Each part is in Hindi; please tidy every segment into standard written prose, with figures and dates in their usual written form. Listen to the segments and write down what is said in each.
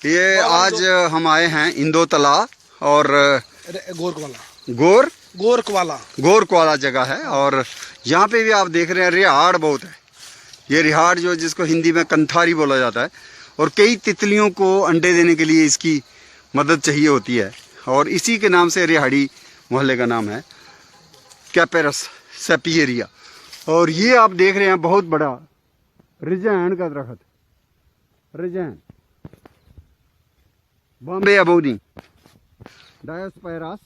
ये आज हम आए हैं इंदो तलाब और गोरकवाला जगह है। और यहाँ पे भी आप देख रहे हैं रिहाड़ बहुत है। ये रिहाड़ जो जिसको हिंदी में कंथारी बोला जाता है, और कई तितलियों को अंडे देने के लिए इसकी मदद चाहिए होती है, और इसी के नाम से रिहाड़ी मोहल्ले का नाम है कैपेरस सेपियरिया। और ये आप देख रहे हैं बहुत बड़ा रिजैन का दरख्त, रिजैन बॉम्बे अबोनी डायोस्पायरस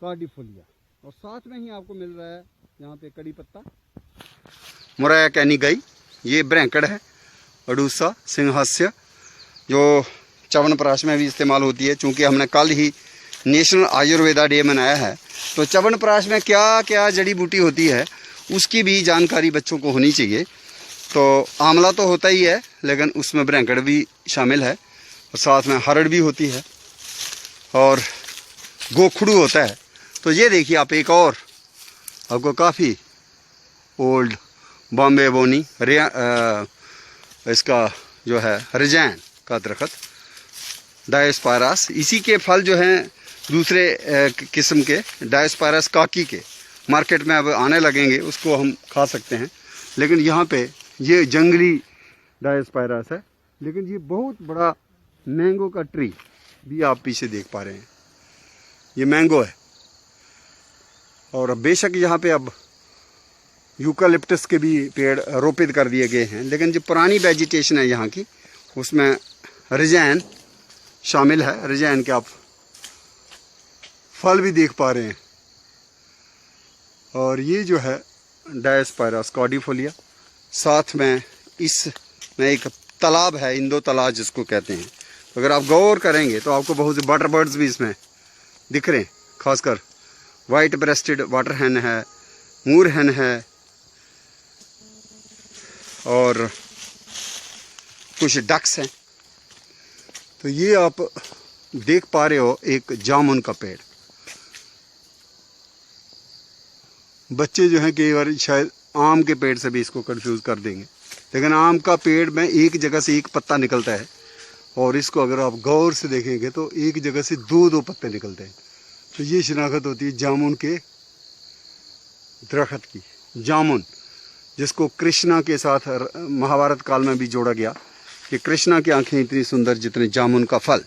कार्डिफोलिया, और साथ में ही आपको मिल रहा है यहाँ पे कड़ी पत्ता मुराया कैनी गई। ये ब्रैंकड़ है, अडूसा सिंहास्य, जो च्यवनप्राश में भी इस्तेमाल होती है। चूँकि हमने कल ही नेशनल आयुर्वेदा डे मनाया है, तो च्यवनप्राश में क्या क्या जड़ी बूटी होती है उसकी भी जानकारी बच्चों को होनी चाहिए। तो आंवला तो होता ही है, लेकिन उसमें ब्रैंकड़ भी शामिल है, और साथ में हरड़ भी होती है, और गोखड़ू होता है। तो ये देखिए आप, एक और आपको काफ़ी ओल्ड बॉम्बे अबोनी इसका जो है रिजैन का दरख्त डायोस्पायरस। इसी के फल जो हैं दूसरे किस्म के डायोस्पायरस काकी के मार्केट में अब आने लगेंगे, उसको हम खा सकते हैं। लेकिन यहाँ पे ये जंगली डायोस्पायरस है। लेकिन ये बहुत बड़ा मैंगो का ट्री भी आप पीछे देख पा रहे हैं, ये मैंगो है। और बेशक यहाँ पे अब यूकालिप्टस के भी पेड़ रोपित कर दिए गए हैं, लेकिन जो पुरानी वेजिटेशन है यहाँ की, उसमें रिजैन शामिल है। रिजैन के आप फल भी देख पा रहे हैं। और ये जो है डायोस्पायरस कार्डिफोलिया, साथ में इसमें एक तालाब है, इंदो तालाब जिसको कहते हैं। तो अगर आप गौर करेंगे तो आपको बहुत से वाटर बर्ड्स भी इसमें दिख रहे हैं, खासकर वाइट ब्रेस्टेड वाटर हैन है, मूर हैन है, और कुछ डक्स हैं। तो ये आप देख पा रहे हो एक जामुन का पेड़। बच्चे जो हैं कई बार शायद आम के पेड़ से भी इसको कंफ्यूज कर देंगे, लेकिन आम का पेड़ में एक जगह से एक पत्ता निकलता है, और इसको अगर आप गौर से देखेंगे तो एक जगह से दो दो पत्ते निकलते हैं। तो ये शिनाख्त होती है जामुन के दरख्त की। जामुन जिसको कृष्णा के साथ महाभारत काल में भी जोड़ा गया कि कृष्णा की आंखें इतनी सुंदर जितने जामुन का फल।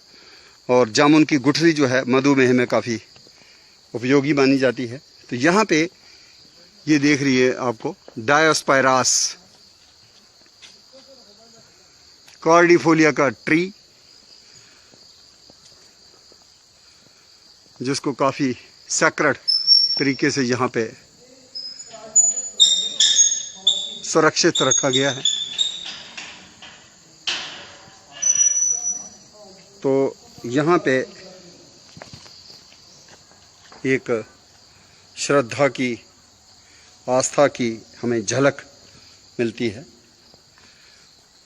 और जामुन की गुठली जो है मधुमेह में काफ़ी उपयोगी मानी जाती है। तो यहाँ पे ये देख रही है आपको डायोस्पायरस कार्डिफोलिया का ट्री, जिसको काफ़ी सेक्रेड तरीके से यहाँ पे सुरक्षित रखा गया है। तो यहाँ पे एक श्रद्धा की, आस्था की हमें झलक मिलती है।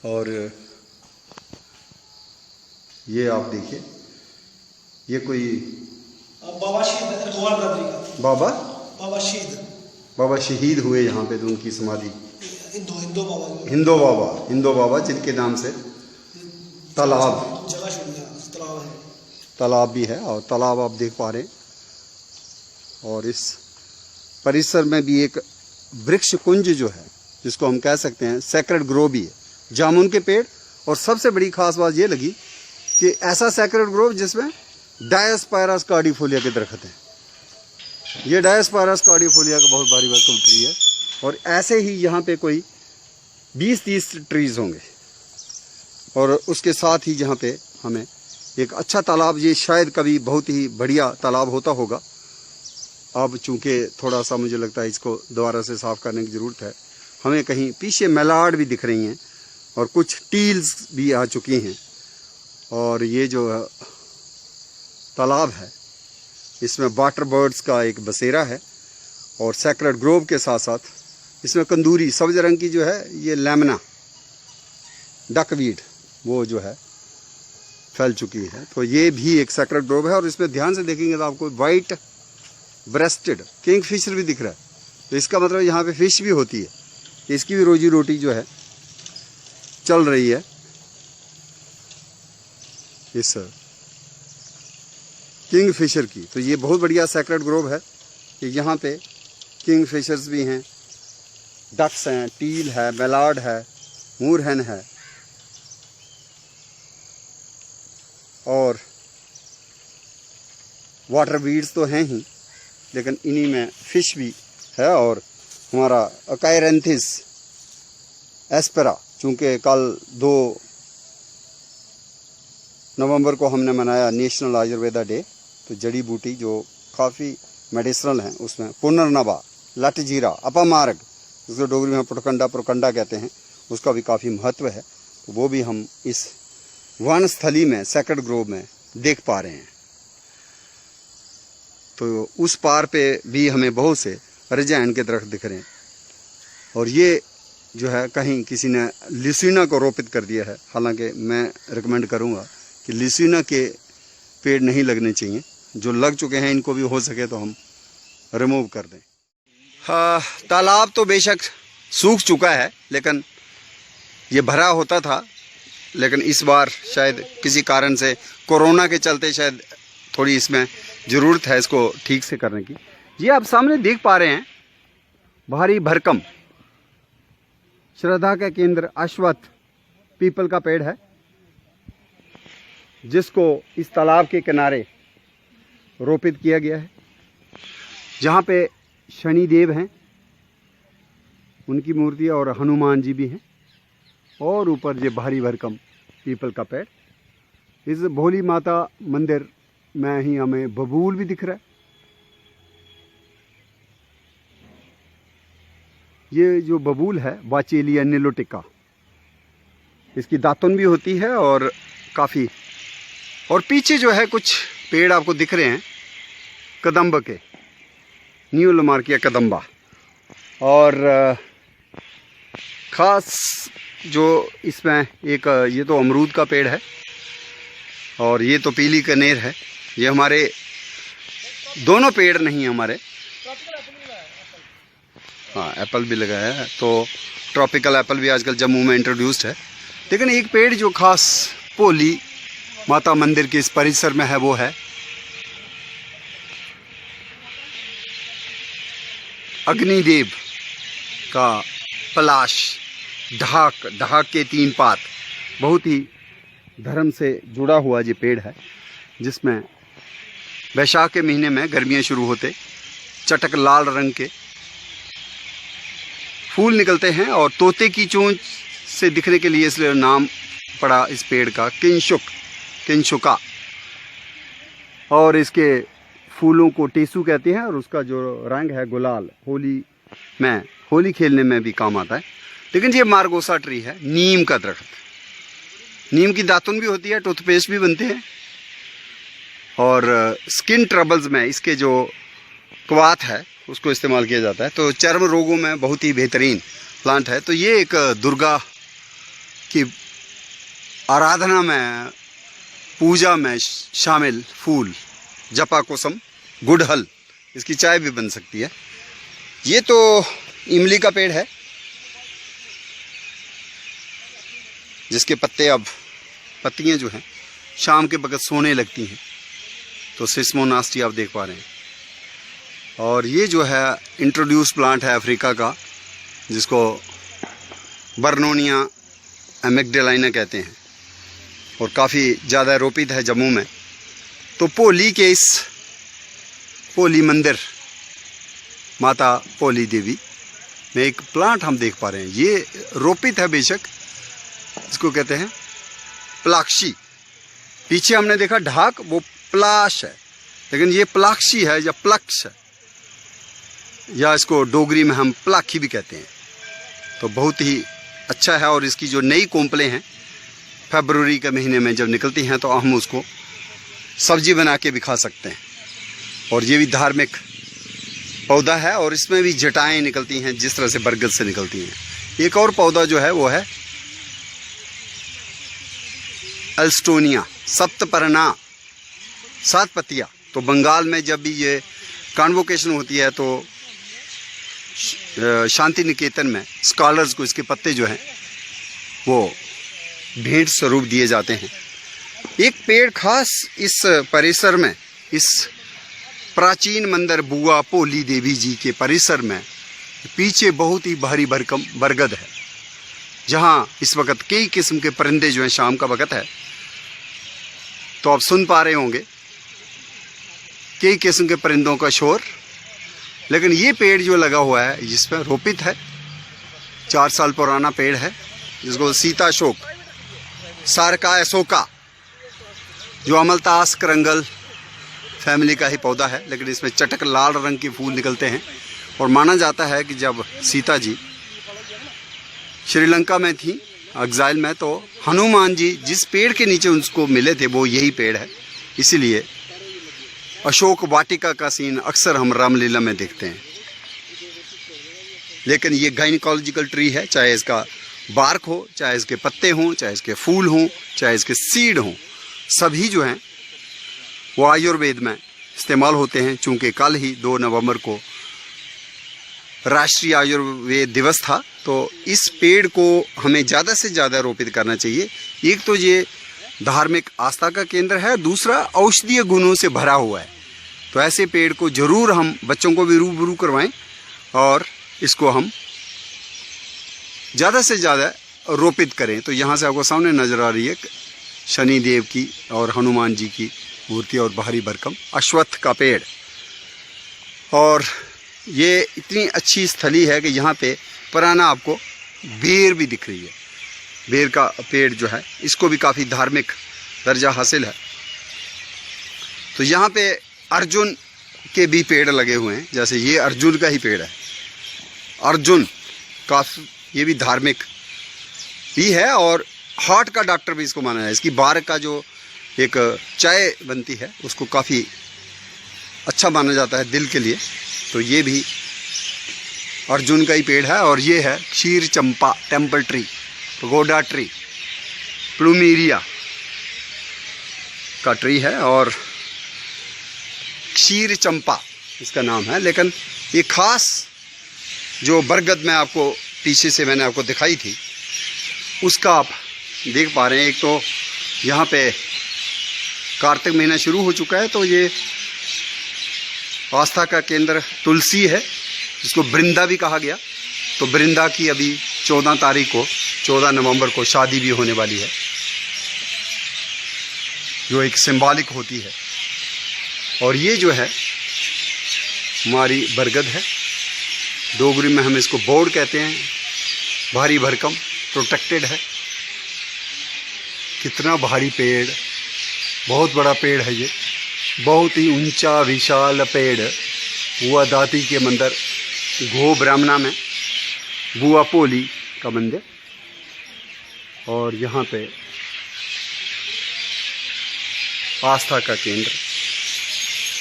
और ये आप देखिए, ये कोई बाबा शहीद हुए यहाँ पे, तो उनकी समाधि हिंदो बाबा जिनके नाम से तालाब भी है। और तालाब आप देख पा रहे हैं। और इस परिसर में भी एक वृक्ष कुंज जो है, जिसको हम कह सकते हैं सेक्रेड ग्रोव भी है, जामुन के पेड़। और सबसे बड़ी खास बात ये लगी कि ऐसा सेक्रेड ग्रोव जिसमें डायोस्पायरस कार्डिफोलिया के दरख्त हैं। ये डायोस्पायरस कार्डिफोलिया का बहुत भारी वैक्यूम ट्री है। और ऐसे ही यहाँ पे कोई 20-30 ट्रीज होंगे। और उसके साथ ही यहाँ पे हमें एक अच्छा तालाब, ये शायद कभी बहुत ही बढ़िया तालाब होता होगा। अब चूँकि थोड़ा सा मुझे लगता है इसको दोबारा से साफ़ करने की ज़रूरत है। हमें कहीं पीछे मैलाड भी दिख रही हैं, और कुछ टील्स भी आ चुकी हैं। और ये जो तालाब है, इसमें वाटर बर्ड्स का एक बसेरा है। और सेक्रेड ग्रोव के साथ साथ इसमें कंदूरी सब्ज रंग की जो है, ये लेमना डकवीड वो जो है फैल चुकी है। तो ये भी एक सेक्रेड ग्रोव है। और इसमें ध्यान से देखेंगे तो आपको वाइट ब्रेस्टेड किंगफिशर भी दिख रहा है। तो इसका मतलब यहाँ पे फिश भी होती है, इसकी भी रोजी रोटी जो है चल रही है। इस किंग फिशर की। तो ये बहुत बढ़िया सेक्रेड ग्रोव है कि यहाँ पे किंग फिशर्स भी हैं, डक्स हैं, टील है, मैलार्ड है, मूरहन है और वाटर वीड्स तो हैं ही, लेकिन इन्हीं में फिश भी है। और हमारा अकायरेंथिस एस्पेरा, चूँकि कल 2 नवंबर को हमने मनाया नेशनल आयुर्वेदा डे, तो जड़ी बूटी जो काफ़ी मेडिसिनल हैं उसमें पुनर्नवा, लटजीरा, अपामार्ग, जिसको डोगरी में पुरकंडा कहते हैं, उसका भी काफ़ी महत्व है। तो वो भी हम इस वन स्थली में सेक्रेड ग्रोव में देख पा रहे हैं। तो उस पार पे भी हमें बहुत से रजायन के दरख्त दिख रहे हैं। और ये जो है कहीं किसी ने लिसिना को रोपित कर दिया है, हालांकि मैं रिकमेंड करूंगा कि लिसिना के पेड़ नहीं लगने चाहिए। जो लग चुके हैं इनको भी हो सके तो हम रिमूव कर दें। हाँ, तालाब तो बेशक सूख चुका है, लेकिन ये भरा होता था, लेकिन इस बार शायद किसी कारण से कोरोना के चलते शायद थोड़ी इसमें ज़रूरत है इसको ठीक से करने की। ये आप सामने देख पा रहे हैं भारी भरकम श्रद्धा का केंद्र अश्वत्थ पीपल का पेड़ है, जिसको इस तालाब के किनारे रोपित किया गया है, जहाँ पे शनिदेव हैं, उनकी मूर्ति और हनुमान जी भी हैं, और ऊपर ये भारी भरकम पीपल का पेड़। इस भोली माता मंदिर में ही हमें बबूल भी दिख रहा है। ये जो बबूल है वाचेलिया निलोटिका, इसकी दातुन भी होती है और काफ़ी। और पीछे जो है कुछ पेड़ आपको दिख रहे हैं कदम्ब के, न्यूलमार्किया कदम्बा। और ख़ास जो इसमें एक ये तो अमरूद का पेड़ है और ये तो पीली कनेर है। ये हमारे दोनों पेड़ नहीं हमारे, हाँ एप्पल भी लगाया है। तो ट्रॉपिकल एप्पल भी आजकल जम्मू में इंट्रोड्यूस्ड है। लेकिन एक पेड़ जो खास भोली माता मंदिर के इस परिसर में है वो है अग्निदेव का पलाश, ढाक के 3 पात। बहुत ही धर्म से जुड़ा हुआ ये पेड़ है, जिसमें वैशाख के महीने में गर्मियाँ शुरू होते चटक लाल रंग के फूल निकलते हैं और तोते की चोंच से दिखने के लिए इसलिए नाम पड़ा इस पेड़ का किंशुका। और इसके फूलों को टेसू कहते हैं और उसका जो रंग है गुलाल, होली खेलने में भी काम आता है। लेकिन ये मार्गोसा ट्री है, नीम का दरख्त। नीम की दातुन भी होती है, टूथपेस्ट भी बनते हैं। और स्किन ट्रबल्स में इसके जो क्वाथ है उसको इस्तेमाल किया जाता है। तो चर्म रोगों में बहुत ही बेहतरीन प्लांट है। तो ये एक दुर्गा की आराधना में, पूजा में शामिल फूल, जपा कुसुम, गुड़हल, इसकी चाय भी बन सकती है। ये तो इमली का पेड़ है, जिसके पत्तियां जो हैं शाम के वक्त सोने लगती हैं। तो सिस्मोनास्टी आप देख पा रहे हैं। और ये जो है इंट्रोड्यूस प्लांट है अफ्रीका का, जिसको बर्नोनिया एमिग्डालाइना कहते हैं और काफ़ी ज़्यादा रोपित है जम्मू में। तो पोली के इस पोली मंदिर माता पोली देवी में एक प्लांट हम देख पा रहे हैं। ये रोपित है बेशक, इसको कहते हैं प्लाक्षी। पीछे हमने देखा ढाक, वो प्लाश है, लेकिन ये प्लाक्षी है या प्लक्ष है, या इसको डोगरी में हम प्लाखी भी कहते हैं। तो बहुत ही अच्छा है। और इसकी जो नई कोंपलें हैं फरवरी के महीने में जब निकलती हैं तो हम उसको सब्जी बना के भी खा सकते हैं। और ये भी धार्मिक पौधा है और इसमें भी जटाएं निकलती हैं जिस तरह से बरगद से निकलती हैं। एक और पौधा जो है वो है अल्स्टोनिया सप्तपर्णा, 7 पत्तियाँ। तो बंगाल में जब भी ये कॉन्वोकेशन होती है तो शांति निकेतन में स्कॉलर्स को इसके पत्ते जो हैं वो भेंट स्वरूप दिए जाते हैं। एक पेड़ खास इस परिसर में, इस प्राचीन मंदिर बुआ पोली देवी जी के परिसर में पीछे बहुत ही भारी भरकम बरगद है, जहाँ इस वक्त कई किस्म के परिंदे जो हैं, शाम का वक्त है तो आप सुन पा रहे होंगे कई किस्म के परिंदों का शोर। लेकिन ये पेड़ जो लगा हुआ है जिस पर रोपित है, 4 साल पुराना पेड़ है, जिसको सीता अशोक, सारका अशोका, जो अमलतास करंगल फैमिली का ही पौधा है, लेकिन इसमें चटक लाल रंग के फूल निकलते हैं। और माना जाता है कि जब सीता जी श्रीलंका में थी एग्जाइल में, तो हनुमान जी जिस पेड़ के नीचे उनको मिले थे वो यही पेड़ है। इसीलिए अशोक वाटिका का सीन अक्सर हम रामलीला में देखते हैं। लेकिन ये गायनिकोलॉजिकल ट्री है, चाहे इसका बार्क हो, चाहे इसके पत्ते हों, चाहे इसके फूल हों, चाहे इसके सीड हों, सभी जो हैं वो आयुर्वेद में इस्तेमाल होते हैं। चूँकि कल ही 2 नवंबर को राष्ट्रीय आयुर्वेद दिवस था, तो इस पेड़ को हमें ज़्यादा से ज़्यादा रोपित करना चाहिए। एक तो ये धार्मिक आस्था का केंद्र है, दूसरा औषधीय गुणों से भरा हुआ है। तो ऐसे पेड़ को ज़रूर हम बच्चों को भी रूबरू करवाएं और इसको हम ज़्यादा से ज़्यादा रोपित करें। तो यहाँ से आपको सामने नज़र आ रही है शनि देव की और हनुमान जी की मूर्ति और भारी भरकम अश्वत्थ का पेड़। और ये इतनी अच्छी स्थली है कि यहाँ पे पुराना आपको बेर भी दिख रही है। बेर का पेड़ जो है इसको भी काफ़ी धार्मिक दर्जा हासिल है। तो यहाँ पे अर्जुन के भी पेड़ लगे हुए हैं, जैसे ये अर्जुन का ही पेड़ है। अर्जुन काफ़ी, ये भी धार्मिक भी है और हार्ट का डॉक्टर भी इसको माना है। इसकी बार का जो एक चाय बनती है उसको काफ़ी अच्छा माना जाता है दिल के लिए। तो ये भी अर्जुन का ही पेड़ है। और ये है क्षीर चंपा temple tree, pagoda tree, plumeria का ट्री है और क्षीर चंपा इसका नाम है। लेकिन ये खास जो बरगद में आपको पीछे से मैंने आपको दिखाई थी, उसका आप देख पा रहे हैं। एक तो यहाँ पे कार्तिक महीना शुरू हो चुका है, तो ये आस्था का केंद्र तुलसी है, जिसको वृंदा भी कहा गया। तो वृंदा की अभी 14 तारीख को, 14 नवंबर को शादी भी होने वाली है, जो एक सिंबॉलिक होती है। और ये जो है हमारी बरगद है, डोगरी में हम इसको बोर्ड कहते हैं। भारी भरकम प्रोटेक्टेड है। कितना भारी पेड़, बहुत बड़ा पेड़ है ये, बहुत ही ऊंचा विशाल पेड़। बुआ दाती के मंदिर घो ब्राह्मणा में बुआ पोली का मंदिर, और यहाँ पे आस्था का केंद्र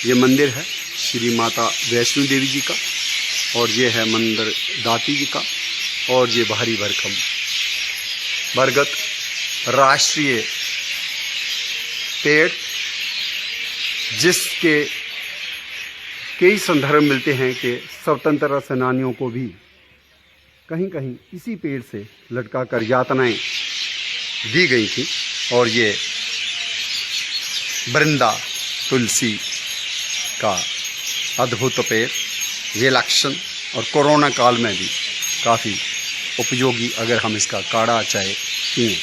ये मंदिर है श्री माता वैष्णो देवी जी का, और ये है मंदिर दाती जी का। और ये भारी भरकम बरगद राष्ट्रीय पेड़, जिसके कई संदर्भ मिलते हैं कि स्वतंत्रता सेनानियों को भी कहीं कहीं इसी पेड़ से लटकाकर यातनाएं दी गई थी। और ये वृंदा तुलसी का अद्भुत पेड़ रिलैक्शन और कोरोना काल में भी काफ़ी उपयोगी, अगर हम इसका काढ़ा चाय पिएं।